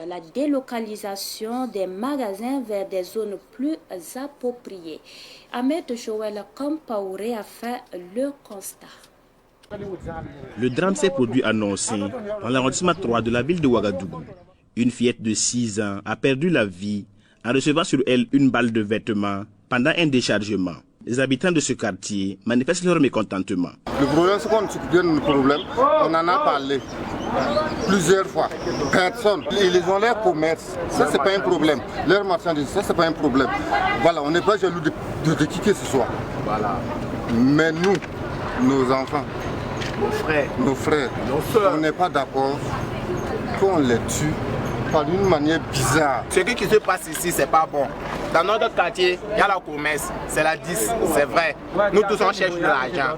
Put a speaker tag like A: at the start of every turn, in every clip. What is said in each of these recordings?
A: la délocalisation des magasins vers des zones plus appropriées. Ahmed Joël Kampaouré a fait le constat.
B: Le drame s'est produit à Nonsé, dans l'arrondissement 3 de la ville de Ouagadougou. Une fillette de 6 ans a perdu la vie en recevant sur elle une balle de vêtement pendant un déchargement. Les habitants de ce quartier manifestent leur mécontentement.
C: Le problème, c'est qu'on s'occupe de nos problèmes. On en a parlé plusieurs fois. Personne. Ils ont leur commerce. Ça, c'est pas un problème. Leur marchandise, ça, c'est pas un problème. Voilà, on n'est pas jaloux de qui que ce soit. Voilà. Mais nous, nos enfants, nos frères, on n'est pas d'accord qu'on les tue par une manière bizarre.
D: Ce qui se passe ici, c'est pas bon. Dans notre quartier, il y a la commerce, c'est la 10, c'est vrai. Nous tous on cherche de l'argent.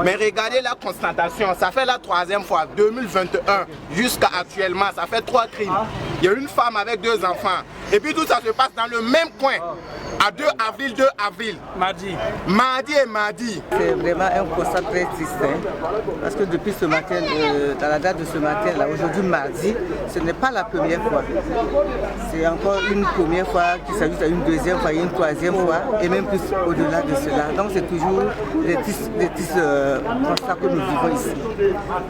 D: Mais regardez la constatation, ça fait la 3e fois, 2021 jusqu'à actuellement, ça fait 3 crimes. Il y a une femme avec 2 enfants. Et puis tout ça se passe dans le même coin. À 2 avril. Mardi et mardi.
E: C'est vraiment un constat très triste. Parce que depuis ce matin, dans la date de ce matin, là, aujourd'hui mardi, ce n'est pas la première fois. C'est encore une première fois qui s'ajoute à une deuxième fois, une troisième fois, et même plus au-delà de cela. Donc c'est toujours des tristes constats que nous vivons ici.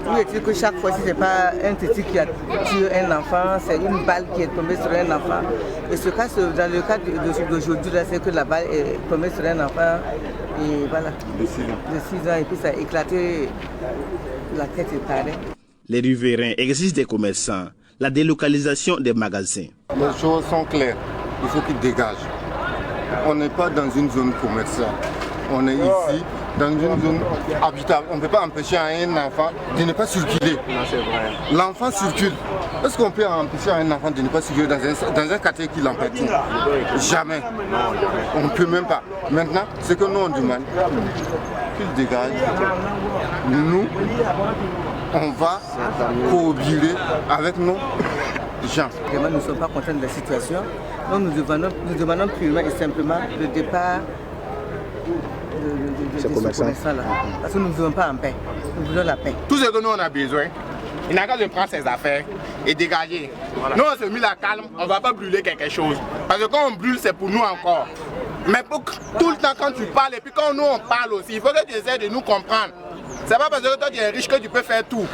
E: Tout est-il que chaque fois, si ce n'est pas un tétis qui a tué un enfant, c'est une balle qui est tombée sur un enfant. Et ce cas, dans le cas d'aujourd'hui, c'est que la balle est tombée sur un enfant et voilà, de 6 ans, et puis ça a éclaté, la tête est tarée.
B: Les riverains exigent des commerçants la délocalisation des magasins.
C: Les choses sont claires, il faut qu'ils dégagent. On n'est pas dans une zone commerciale, on est ici dans une zone habitable. On ne peut pas empêcher un enfant de ne pas circuler. L'enfant circule. Est-ce qu'on peut empêcher un enfant de ne pas circuler dans un quartier qui l'empêche? Jamais. On ne peut même pas. Maintenant, ce que nous on demande, qu'ils dégagent. Nous, on va coopérer avec nos gens.
E: Vraiment, nous ne sommes pas contents de la situation. Donc nous demandons purement et simplement le départ de ce commerçant là. Parce que nous ne voulons pas en paix. Nous voulons la paix.
D: Tout ce que nous on a besoin, il n'a qu'à de prendre ses affaires et dégager. Voilà. Nous on se met la calme, on ne va pas brûler quelque chose. Parce que quand on brûle, c'est pour nous encore. Mais pour tout le temps quand tu parles et puis quand nous on parle aussi, il faut que tu essaies de nous comprendre. C'est pas parce que toi tu es riche que tu peux faire tout.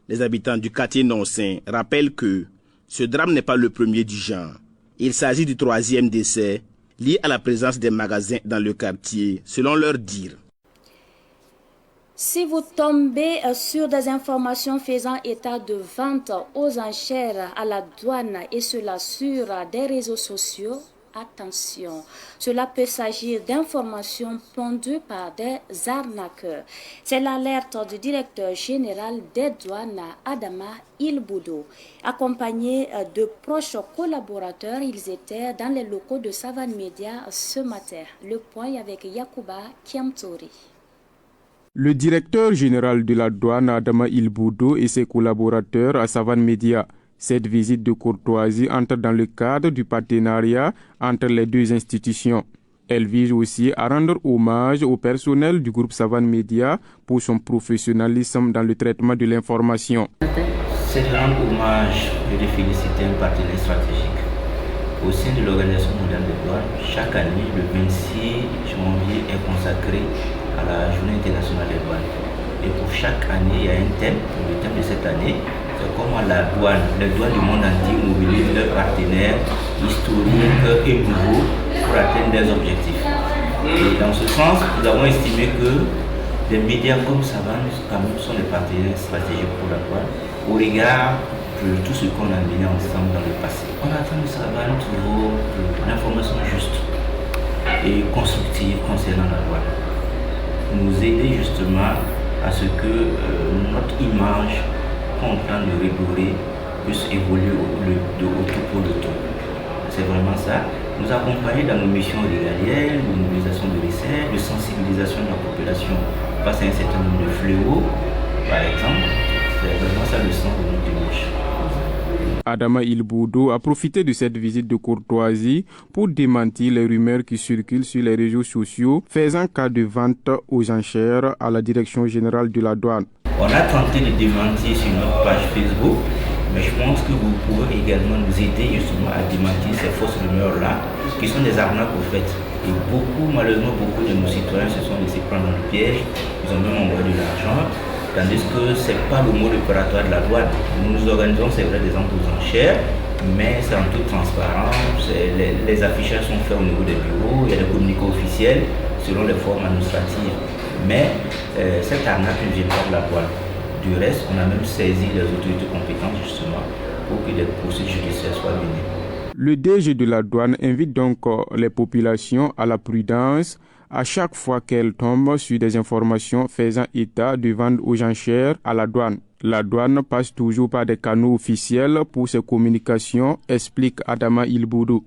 B: Les habitants du quartier Nonsé rappellent que ce drame n'est pas le premier du genre. Il s'agit du 3e décès lié à la présence des magasins dans le quartier, selon leur dire.
A: Si vous tombez sur des informations faisant état de vente aux enchères à la douane et cela sur des réseaux sociaux, attention, cela peut s'agir d'informations pondues par des arnaqueurs. C'est l'alerte du directeur général des douanes, Adama Ilboudo. Accompagnés de proches collaborateurs, ils étaient dans les locaux de Savane Média ce matin. Le point avec Yacouba Kiamtori.
F: Le directeur général de la douane, Adama Ilboudo, et ses collaborateurs à Savane Média. Cette visite de courtoisie entre dans le cadre du partenariat entre les deux institutions. Elle vise aussi à rendre hommage au personnel du groupe Savane Média pour son professionnalisme dans le traitement de l'information.
G: C'est de rendre hommage et de féliciter un partenaire stratégique. Au sein de l'Organisation mondiale des douanes, chaque année, le 26 janvier est consacré à la Journée internationale des douanes. Et pour chaque année, il y a un thème. Le thème de cette année, c'est comment les douanes du monde entier mobilisent leurs partenaires historiques et nouveaux pour atteindre des objectifs. Et dans ce sens, nous avons estimé que des médias comme Savane sont des partenaires stratégiques pour la douane au regard de tout ce qu'on a mené ensemble dans le passé. On attend de Savane toujours l'information juste et constructive concernant la douane. Nous aider justement à ce que notre image qu'on tente de redorer puisse évoluer de tout pour le tout. C'est vraiment ça. Nous accompagner dans nos missions régaliennes, de mobilisation de recettes, de sensibilisation de la population face à un certain nombre de fléaux, par exemple. C'est vraiment ça le sens de notre démarche.
F: Adama Ilboudo a profité de cette visite de courtoisie pour démentir les rumeurs qui circulent sur les réseaux sociaux faisant cas de vente aux enchères à la Direction générale de la douane.
G: On a tenté de démentir sur notre page Facebook, Mais je pense que vous pouvez également nous aider justement à démentir ces fausses rumeurs-là, qui sont des arnaques au fait. Et malheureusement, beaucoup de nos citoyens se sont laissés prendre dans le piège, ils ont même envoyé de l'argent, tandis que ce n'est pas le mode opératoire de la douane. Nous organisons, c'est vrai, des ventes aux enchères, mais c'est en toute transparence, les affichages sont faits au niveau des bureaux, il y a des communiqués officiels selon les formes administratives. Mais cette arnaque ne vient pas de la douane. Du reste, on a même saisi les autorités compétentes justement pour que des procédures judiciaires soient menées.
F: Le DG de la douane invite donc les populations à la prudence à chaque fois qu'elles tombent sur des informations faisant état de vente aux enchères à la douane. La douane passe toujours par des canaux officiels pour ses communications, explique Adama Ilboudou.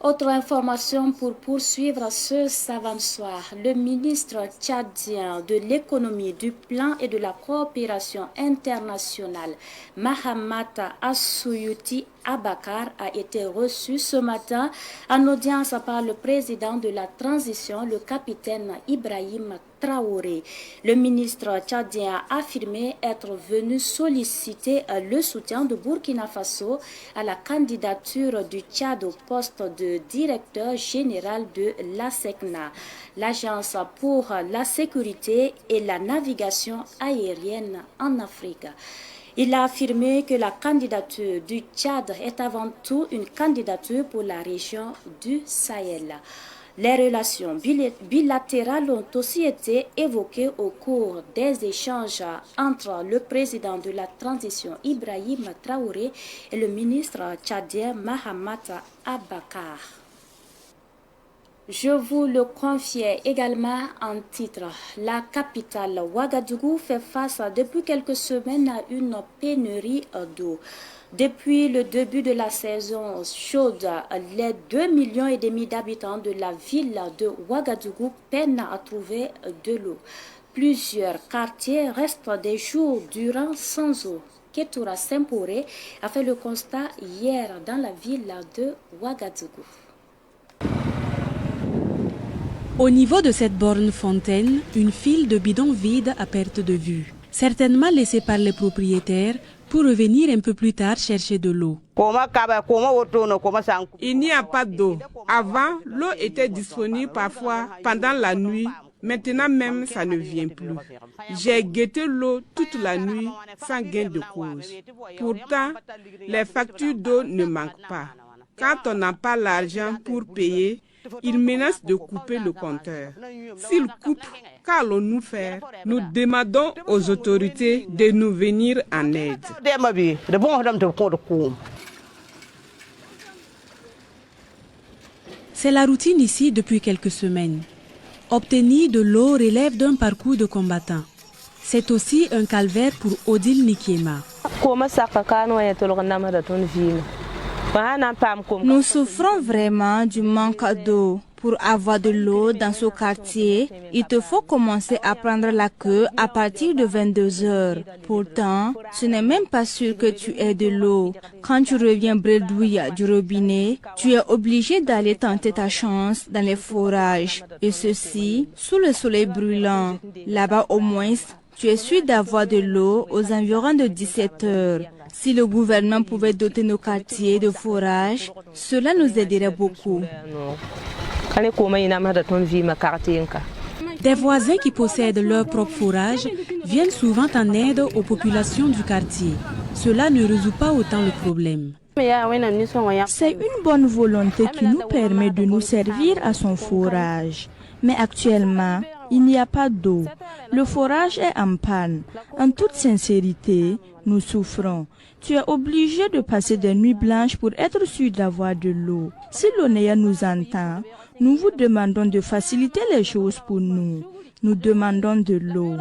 A: Autre information pour poursuivre ce savant soir. Le ministre tchadien de l'économie, du plan et de la coopération internationale, Mahamata Assouyouti Abakar, a été reçu ce matin en audience par le président de la transition, le capitaine Ibrahim Traoré. Le ministre tchadien a affirmé être venu solliciter le soutien de Burkina Faso à la candidature du Tchad au poste de directeur général de l'ASECNA, l'Agence pour la sécurité et la navigation aérienne en Afrique. Il a affirmé que la candidature du Tchad est avant tout une candidature pour la région du Sahel. Les relations bilatérales ont aussi été évoquées au cours des échanges entre le président de la transition Ibrahim Traoré et le ministre tchadien Mahamata Abakar. Je vous le confiais également en titre. La capitale Ouagadougou fait face depuis quelques semaines à une pénurie d'eau. Depuis le début de la saison chaude, les 2,5 millions d'habitants de la ville de Ouagadougou peinent à trouver de l'eau. Plusieurs quartiers restent des jours durant sans eau. Ketoura Semporé a fait le constat hier dans la ville de Ouagadougou.
H: Au niveau de cette borne fontaine, une file de bidons vides à perte de vue, certainement laissés par les propriétaires pour revenir un peu plus tard chercher de l'eau.
I: Il n'y a pas d'eau. Avant, l'eau était disponible parfois pendant la nuit. Maintenant même, ça ne vient plus. J'ai guetté l'eau toute la nuit sans gain de cause. Pourtant, les factures d'eau ne manquent pas. Quand on n'a pas l'argent pour payer, ils menacent de couper le compteur. S'ils coupent, qu'allons-nous faire? Nous demandons aux autorités de nous venir en aide.
H: C'est la routine ici depuis quelques semaines. Obtenir de l'eau relève d'un parcours de combattant. C'est aussi un calvaire pour Odile Nikiema.
J: Nous souffrons vraiment du manque d'eau. Pour avoir de l'eau dans ce quartier, il te faut commencer à prendre la queue à partir de 22 heures. Pourtant, ce n'est même pas sûr que tu aies de l'eau. Quand tu reviens bredouille du robinet, tu es obligé d'aller tenter ta chance dans les forages. Et ceci, sous le soleil brûlant. Là-bas au moins, tu es sûr d'avoir de l'eau aux environs de 17 heures. Si le gouvernement pouvait doter nos quartiers de forages, cela nous aiderait beaucoup.
H: Des voisins qui possèdent leur propre forage viennent souvent en aide aux populations du quartier. Cela ne résout pas autant le problème.
J: C'est une bonne volonté qui nous permet de nous servir à son forage. Mais actuellement, il n'y a pas d'eau. Le forage est en panne. En toute sincérité, nous souffrons. Tu es obligé de passer des nuits blanches pour être sûr d'avoir de l'eau. Si l'ONEA nous entend, nous vous demandons de faciliter les choses pour nous. Nous demandons de l'eau.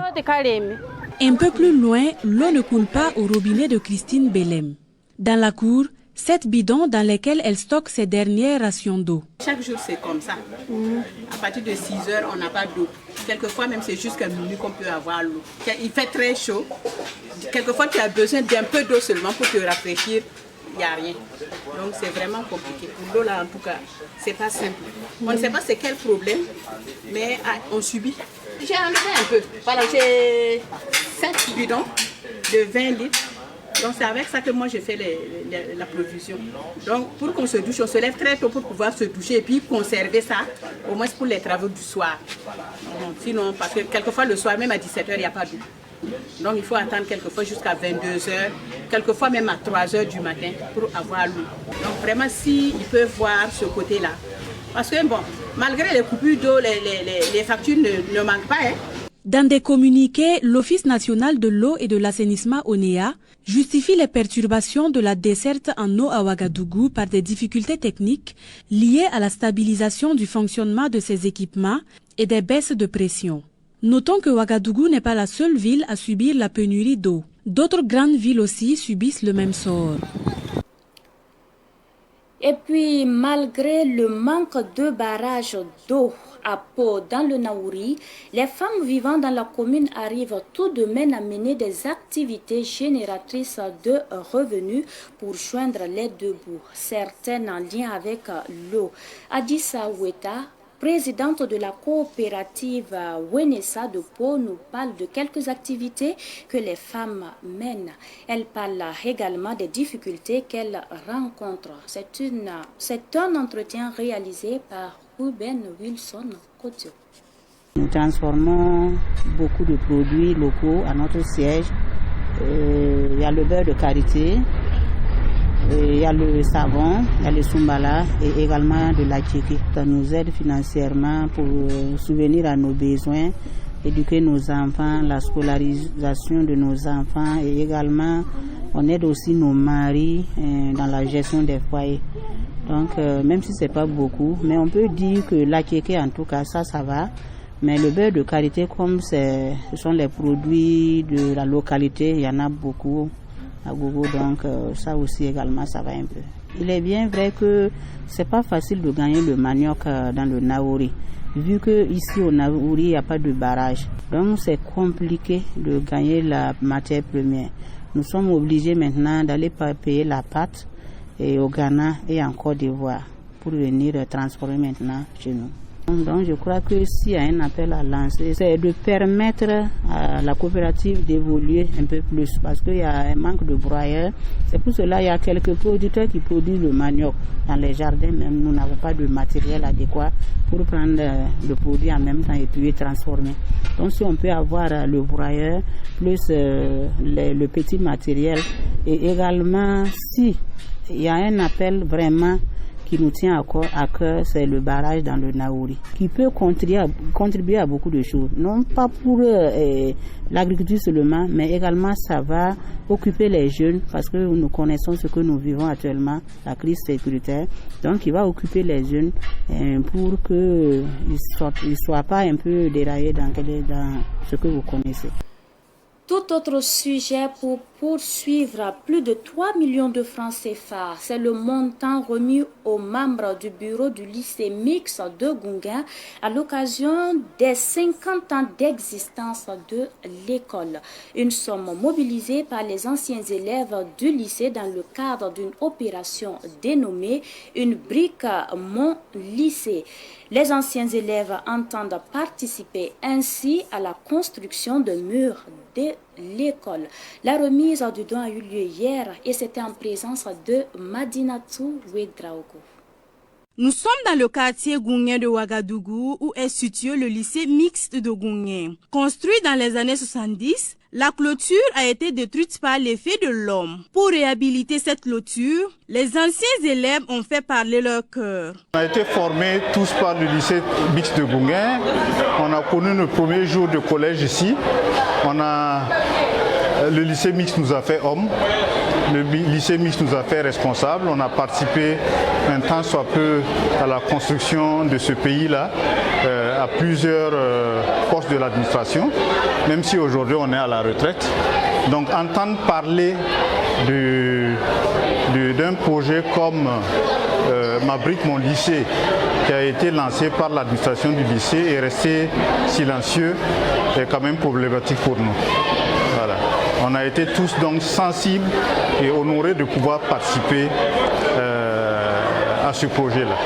H: Un peu plus loin, l'eau ne coule pas au robinet de Christine Belem. Dans la cour, 7 bidons dans lesquels elle stocke ses dernières rations d'eau.
K: Chaque jour, c'est comme ça. À partir de 6 heures, on n'a pas d'eau. Quelquefois, même, c'est jusqu'à minuit qu'on peut avoir l'eau. Il fait très chaud. Quelquefois, tu as besoin d'un peu d'eau seulement pour te rafraîchir. Il n'y a rien. Donc, c'est vraiment compliqué. Pour l'eau, là, en tout cas, c'est pas simple. On ne sait pas c'est quel problème, mais on subit. J'ai enlevé un peu. Voilà, j'ai 7 bidons de 20 litres. Donc c'est avec ça que moi je fais la provision. Donc pour qu'on se douche, on se lève très tôt pour pouvoir se doucher et puis conserver ça, au moins pour les travaux du soir. Sinon, parce que quelquefois le soir, même à 17h, il n'y a pas d'eau. Donc il faut attendre quelquefois jusqu'à 22h, quelquefois même à 3h du matin pour avoir l'eau. Donc vraiment, s'ils peuvent voir ce côté-là. Parce que bon, malgré les coupures d'eau, les factures ne manquent pas. Hein.
H: Dans des communiqués, l'Office national de l'eau et de l'assainissement ONEA justifie les perturbations de la desserte en eau à Ouagadougou par des difficultés techniques liées à la stabilisation du fonctionnement de ces équipements et des baisses de pression. Notons que Ouagadougou n'est pas la seule ville à subir la pénurie d'eau. D'autres grandes villes aussi subissent le même sort.
A: Et puis, malgré le manque de barrages d'eau à Pau dans le Naouri, les femmes vivant dans la commune arrivent tout de même à mener des activités génératrices de revenus pour joindre les deux bouts, certaines en lien avec l'eau. Adissa Oueta, présidente de la coopérative Wenessa de Pau, nous parle de quelques activités que les femmes mènent. Elle parle également des difficultés qu'elles rencontrent. C'est un entretien réalisé par Ruben Wilson Couture.
L: Nous transformons beaucoup de produits locaux à notre siège. Il y a le beurre de karité, il y a le savon, il y a le sumbala et également de la tchéké. Ça nous aide financièrement pour subvenir à nos besoins, éduquer nos enfants, la scolarisation de nos enfants et également on aide aussi nos maris dans la gestion des foyers. Donc même si ce n'est pas beaucoup, mais on peut dire que la tchéké en tout cas ça va. Mais le beurre de karité comme ce sont les produits de la localité, il y en a beaucoup à Gogo, donc ça aussi également ça va un peu. Il est bien vrai que c'est pas facile de gagner le manioc dans le Naouri, vu que ici au Naouri il n'y a pas de barrage. Donc c'est compliqué de gagner la matière première. Nous sommes obligés maintenant d'aller payer la pâte et au Ghana et en Côte d'Ivoire pour venir transformer maintenant chez nous. Donc je crois que s'il y a un appel à lancer, c'est de permettre à la coopérative d'évoluer un peu plus parce qu'il y a un manque de broyeurs. C'est pour cela qu'il y a quelques producteurs qui produisent le manioc dans les jardins, même nous n'avons pas de matériel adéquat pour prendre le produit en même temps et puis transformer. Donc si on peut avoir le broyeur plus le petit matériel et également si il y a un appel vraiment qui nous tient à cœur, c'est le barrage dans le Naouri, qui peut contribuer à beaucoup de choses. Non pas pour l'agriculture seulement, mais également ça va occuper les jeunes, parce que nous connaissons ce que nous vivons actuellement, la crise sécuritaire. Donc il va occuper les jeunes pour qu'ils ne soient pas un peu déraillés dans ce que vous connaissez.
A: Tout autre sujet pour poursuivre plus de 3 millions de francs CFA. C'est le montant remis aux membres du bureau du lycée mixte de Gunga à l'occasion des 50 ans d'existence de l'école. Une somme mobilisée par les anciens élèves du lycée dans le cadre d'une opération dénommée Une brique mon lycée. Les anciens élèves entendent participer ainsi à la construction de murs de l'école. La remise du don a eu lieu hier et c'était en présence de Madinatou Ouedraogo.
M: Nous sommes dans le quartier Goungien de Ouagadougou où est situé le lycée mixte de Goungien. Construit dans les années 70, la clôture a été détruite par l'effet de l'homme. Pour réhabiliter cette clôture, les anciens élèves ont fait parler leur cœur.
N: On a été formés tous par le lycée mixte de Goungien. On a connu nos premiers jours de collège ici. Le lycée mixte nous a fait hommes. Le lycée mixte nous a fait responsables. On a participé un temps soit peu à la construction de ce pays-là, à plusieurs postes de l'administration, même si aujourd'hui on est à la retraite. Donc entendre parler d'un projet comme Ma brique, mon lycée, qui a été lancé par l'administration du lycée et resté silencieux, est quand même problématique pour nous. Voilà. On a été tous donc sensibles et honorés de pouvoir participer à ce projet-là.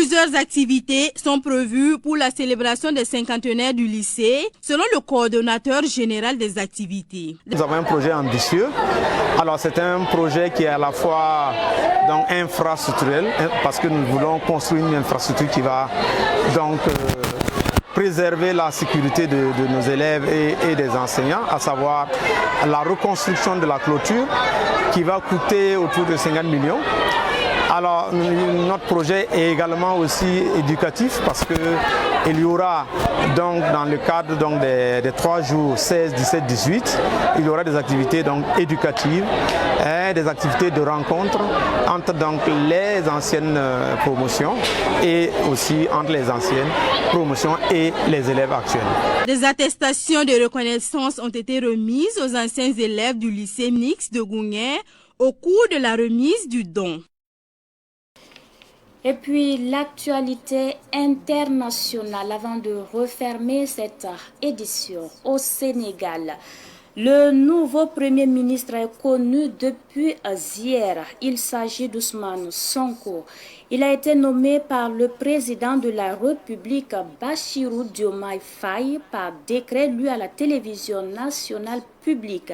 M: Plusieurs activités sont prévues pour la célébration des cinquantenaires du lycée, selon le coordonnateur général des activités.
O: Nous avons un projet ambitieux. Alors c'est un projet qui est à la fois donc, infrastructurel, parce que nous voulons construire une infrastructure qui va donc préserver la sécurité de nos élèves et des enseignants, à savoir la reconstruction de la clôture qui va coûter autour de 50 millions. Alors notre projet est également aussi éducatif parce qu'il y aura donc dans le cadre donc, des 3 jours 16, 17, 18, il y aura des activités donc, éducatives, des activités de rencontre entre donc, les anciennes promotions et aussi entre les anciennes promotions et les élèves actuels.
M: Des attestations de reconnaissance ont été remises aux anciens élèves du lycée mixte de Gounguen au cours de la remise du don.
A: Et puis l'actualité internationale avant de refermer cette édition au Sénégal. Le nouveau Premier ministre est connu depuis hier. Il s'agit d'Ousmane Sonko. Il a été nommé par le président de la République, Bassirou Diomaye Faye, par décret lu à la télévision nationale publique.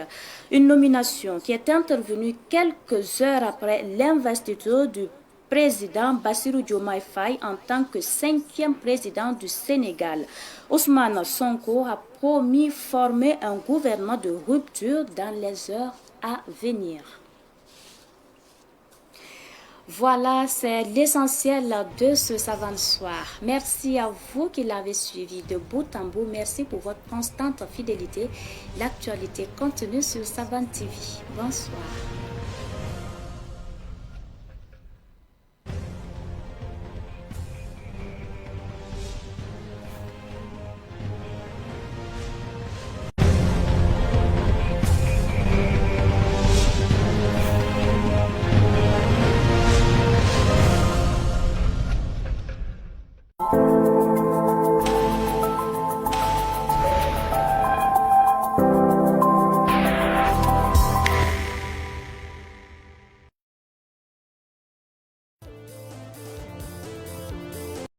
A: Une nomination qui est intervenue quelques heures après l'investiture du président Bassirou Diomaye Faye en tant que 5e président du Sénégal. Ousmane Sonko a promis former un gouvernement de rupture dans les heures à venir. Voilà, c'est l'essentiel de ce Savant Soir. Merci à vous qui l'avez suivi de bout en bout. Merci pour votre constante fidélité. L'actualité continue sur Savant TV. Bonsoir.